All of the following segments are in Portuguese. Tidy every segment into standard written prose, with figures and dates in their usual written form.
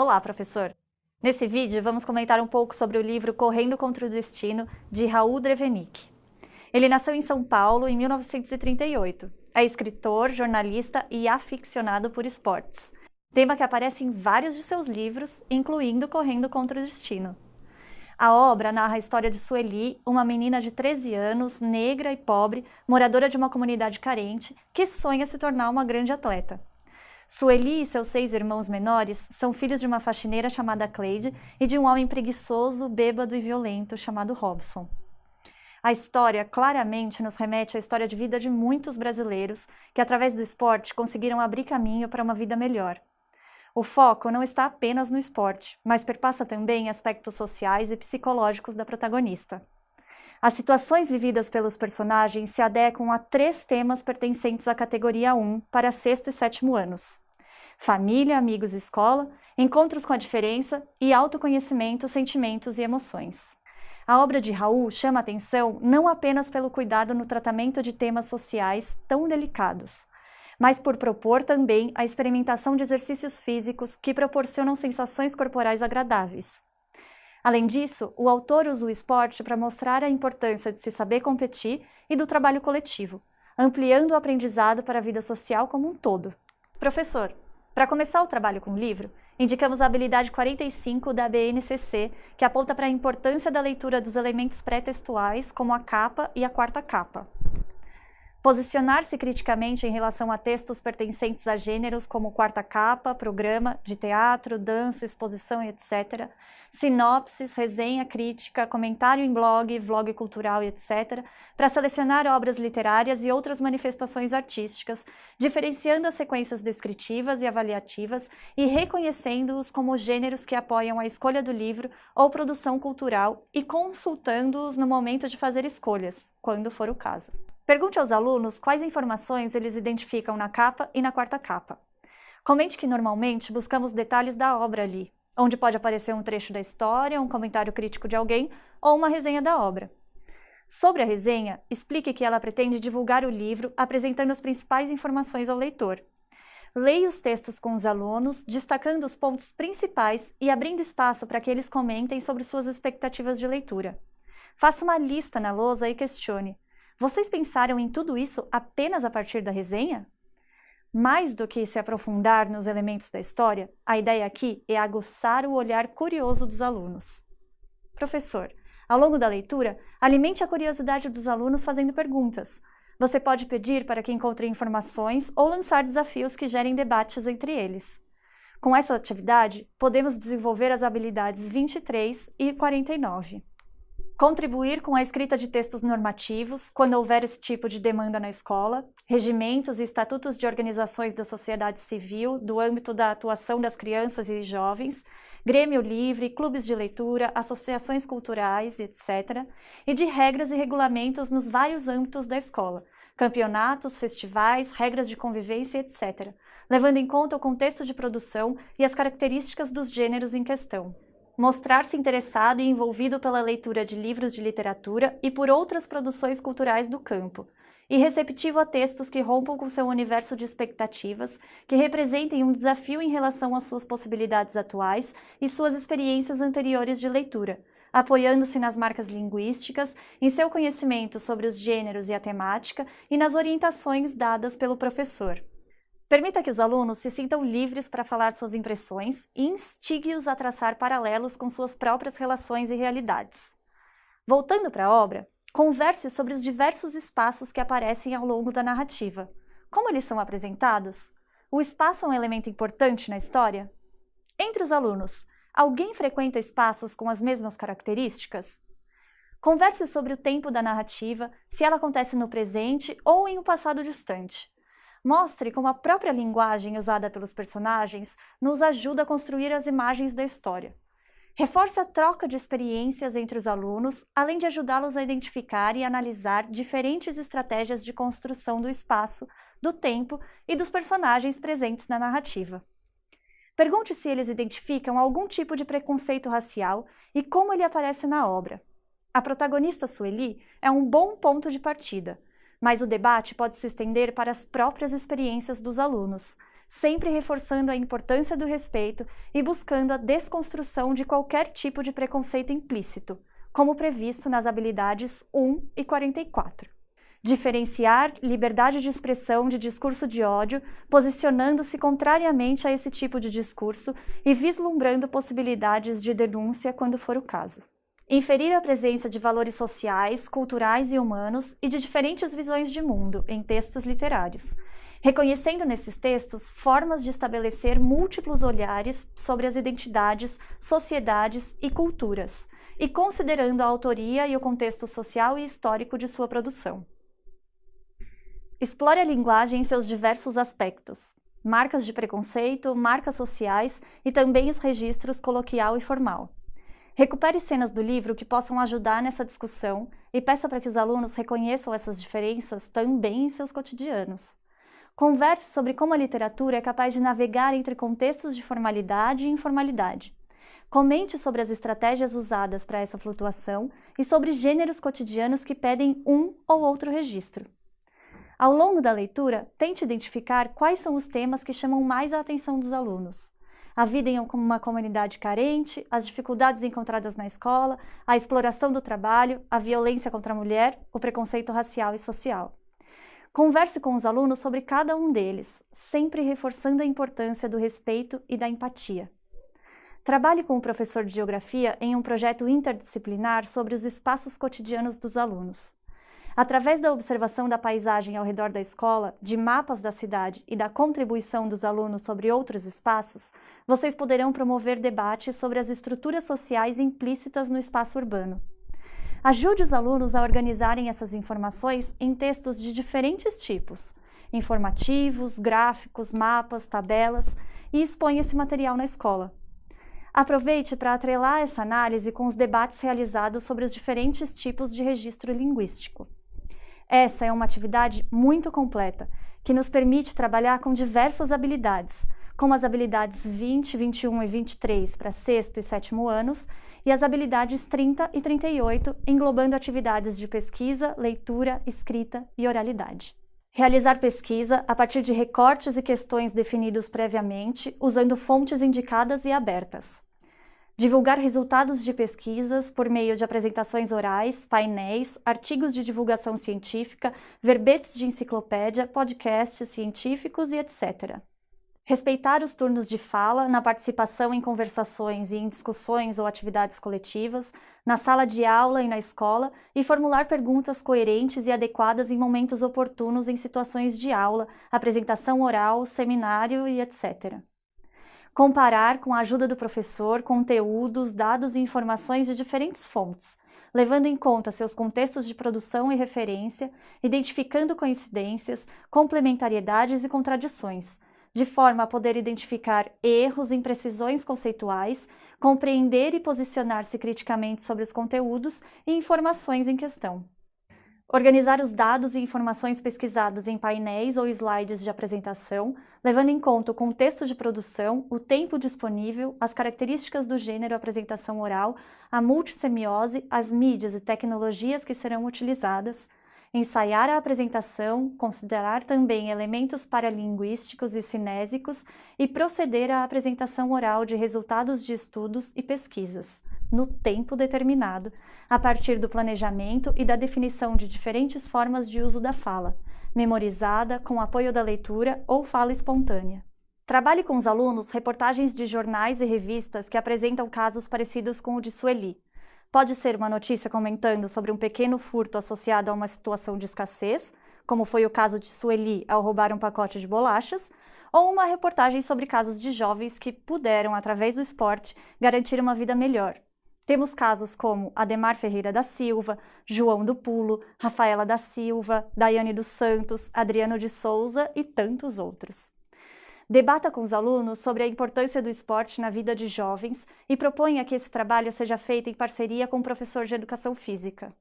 Olá, professor! Nesse vídeo, vamos comentar um pouco sobre o livro Correndo contra o Destino, de Raul Drevenik. Ele nasceu em São Paulo em 1938. É escritor, jornalista e aficionado por esportes, tema que aparece em vários de seus livros, incluindo Correndo contra o Destino. A obra narra a história de Sueli, uma menina de 13 anos, negra e pobre, moradora de uma comunidade carente, que sonha se tornar uma grande atleta. Sueli e seus 6 irmãos menores são filhos de uma faxineira chamada Cleide e de um homem preguiçoso, bêbado e violento chamado Robson. A história claramente nos remete à história de vida de muitos brasileiros que, através do esporte, conseguiram abrir caminho para uma vida melhor. O foco não está apenas no esporte, mas perpassa também aspectos sociais e psicológicos da protagonista. As situações vividas pelos personagens se adequam a 3 temas pertencentes à categoria 1 para 6º e 7º anos: família, amigos e escola, encontros com a diferença e autoconhecimento, sentimentos e emoções. A obra de Raul chama atenção não apenas pelo cuidado no tratamento de temas sociais tão delicados, mas por propor também a experimentação de exercícios físicos que proporcionam sensações corporais agradáveis. Além disso, o autor usa o esporte para mostrar a importância de se saber competir e do trabalho coletivo, ampliando o aprendizado para a vida social como um todo. Professor, para começar o trabalho com o livro, indicamos a habilidade 45 da BNCC, que aponta para a importância da leitura dos elementos pré-textuais, como a capa e a quarta capa. Posicionar-se criticamente em relação a textos pertencentes a gêneros como quarta capa, programa de teatro, dança, exposição, etc., sinopses, resenha crítica, comentário em blog, vlog cultural, etc., para selecionar obras literárias e outras manifestações artísticas, diferenciando as sequências descritivas e avaliativas e reconhecendo-os como gêneros que apoiam a escolha do livro ou produção cultural e consultando-os no momento de fazer escolhas, quando for o caso. Pergunte aos alunos quais informações eles identificam na capa e na quarta capa. Comente que normalmente buscamos detalhes da obra ali, onde pode aparecer um trecho da história, um comentário crítico de alguém ou uma resenha da obra. Sobre a resenha, explique que ela pretende divulgar o livro apresentando as principais informações ao leitor. Leia os textos com os alunos, destacando os pontos principais e abrindo espaço para que eles comentem sobre suas expectativas de leitura. Faça uma lista na lousa e questione: vocês pensaram em tudo isso apenas a partir da resenha? Mais do que se aprofundar nos elementos da história, a ideia aqui é aguçar o olhar curioso dos alunos. Professor, ao longo da leitura, alimente a curiosidade dos alunos fazendo perguntas. Você pode pedir para que encontrem informações ou lançar desafios que gerem debates entre eles. Com essa atividade, podemos desenvolver as habilidades 23 e 49. Contribuir com a escrita de textos normativos, quando houver esse tipo de demanda na escola, regimentos e estatutos de organizações da sociedade civil, do âmbito da atuação das crianças e jovens, grêmio livre, clubes de leitura, associações culturais, etc., e de regras e regulamentos nos vários âmbitos da escola, campeonatos, festivais, regras de convivência, etc., levando em conta o contexto de produção e as características dos gêneros em questão. Mostrar-se interessado e envolvido pela leitura de livros de literatura e por outras produções culturais do campo, e receptivo a textos que rompam com seu universo de expectativas, que representem um desafio em relação às suas possibilidades atuais e suas experiências anteriores de leitura, apoiando-se nas marcas linguísticas, em seu conhecimento sobre os gêneros e a temática e nas orientações dadas pelo professor. Permita que os alunos se sintam livres para falar suas impressões e instigue-os a traçar paralelos com suas próprias relações e realidades. Voltando para a obra, converse sobre os diversos espaços que aparecem ao longo da narrativa. Como eles são apresentados? O espaço é um elemento importante na história? Entre os alunos, alguém frequenta espaços com as mesmas características? Converse sobre o tempo da narrativa, se ela acontece no presente ou em um passado distante. Mostre como a própria linguagem usada pelos personagens nos ajuda a construir as imagens da história. Reforce a troca de experiências entre os alunos, além de ajudá-los a identificar e analisar diferentes estratégias de construção do espaço, do tempo e dos personagens presentes na narrativa. Pergunte se eles identificam algum tipo de preconceito racial e como ele aparece na obra. A protagonista Sueli é um bom ponto de partida, mas o debate pode se estender para as próprias experiências dos alunos, sempre reforçando a importância do respeito e buscando a desconstrução de qualquer tipo de preconceito implícito, como previsto nas habilidades 1 e 44. Diferenciar liberdade de expressão de discurso de ódio, posicionando-se contrariamente a esse tipo de discurso e vislumbrando possibilidades de denúncia quando for o caso. Inferir a presença de valores sociais, culturais e humanos e de diferentes visões de mundo em textos literários, reconhecendo nesses textos formas de estabelecer múltiplos olhares sobre as identidades, sociedades e culturas, e considerando a autoria e o contexto social e histórico de sua produção. Explore a linguagem em seus diversos aspectos, marcas de preconceito, marcas sociais e também os registros coloquial e formal. Recupere cenas do livro que possam ajudar nessa discussão e peça para que os alunos reconheçam essas diferenças também em seus cotidianos. Converse sobre como a literatura é capaz de navegar entre contextos de formalidade e informalidade. Comente sobre as estratégias usadas para essa flutuação e sobre gêneros cotidianos que pedem um ou outro registro. Ao longo da leitura, tente identificar quais são os temas que chamam mais a atenção dos alunos. A vida em uma comunidade carente, as dificuldades encontradas na escola, a exploração do trabalho, a violência contra a mulher, o preconceito racial e social. Converse com os alunos sobre cada um deles, sempre reforçando a importância do respeito e da empatia. Trabalhe com o professor de geografia em um projeto interdisciplinar sobre os espaços cotidianos dos alunos. Através da observação da paisagem ao redor da escola, de mapas da cidade e da contribuição dos alunos sobre outros espaços, vocês poderão promover debates sobre as estruturas sociais implícitas no espaço urbano. Ajude os alunos a organizarem essas informações em textos de diferentes tipos, informativos, gráficos, mapas, tabelas, e exponha esse material na escola. Aproveite para atrelar essa análise com os debates realizados sobre os diferentes tipos de registro linguístico. Essa é uma atividade muito completa, que nos permite trabalhar com diversas habilidades, como as habilidades 20, 21 e 23 para sexto e sétimo anos, e as habilidades 30 e 38, englobando atividades de pesquisa, leitura, escrita e oralidade. Realizar pesquisa a partir de recortes e questões definidos previamente, usando fontes indicadas e abertas. Divulgar resultados de pesquisas por meio de apresentações orais, painéis, artigos de divulgação científica, verbetes de enciclopédia, podcasts científicos e etc. Respeitar os turnos de fala na participação em conversações e em discussões ou atividades coletivas, na sala de aula e na escola, e formular perguntas coerentes e adequadas em momentos oportunos em situações de aula, apresentação oral, seminário e etc. Comparar, com a ajuda do professor, conteúdos, dados e informações de diferentes fontes, levando em conta seus contextos de produção e referência, identificando coincidências, complementariedades e contradições, de forma a poder identificar erros, imprecisões conceituais, compreender e posicionar-se criticamente sobre os conteúdos e informações em questão. Organizar os dados e informações pesquisados em painéis ou slides de apresentação, levando em conta o contexto de produção, o tempo disponível, as características do gênero apresentação oral, a multissemiose, as mídias e tecnologias que serão utilizadas, ensaiar a apresentação, considerar também elementos paralinguísticos e cinésicos e proceder à apresentação oral de resultados de estudos e pesquisas, no tempo determinado, a partir do planejamento e da definição de diferentes formas de uso da fala, memorizada, com apoio da leitura ou fala espontânea. Trabalhe com os alunos reportagens de jornais e revistas que apresentam casos parecidos com o de Sueli. Pode ser uma notícia comentando sobre um pequeno furto associado a uma situação de escassez, como foi o caso de Sueli ao roubar um pacote de bolachas, ou uma reportagem sobre casos de jovens que puderam, através do esporte, garantir uma vida melhor. Temos casos como Ademar Ferreira da Silva, João do Pulo, Rafaela da Silva, Daiane dos Santos, Adriano de Souza e tantos outros. Debata com os alunos sobre a importância do esporte na vida de jovens e proponha que esse trabalho seja feito em parceria com o professor de educação física.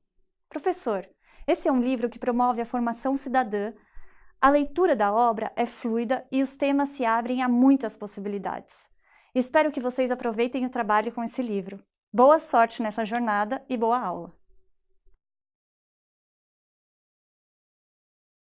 Professor, esse é um livro que promove a formação cidadã. A leitura da obra é fluida e os temas se abrem a muitas possibilidades. Espero que vocês aproveitem o trabalho com esse livro. Boa sorte nessa jornada e boa aula!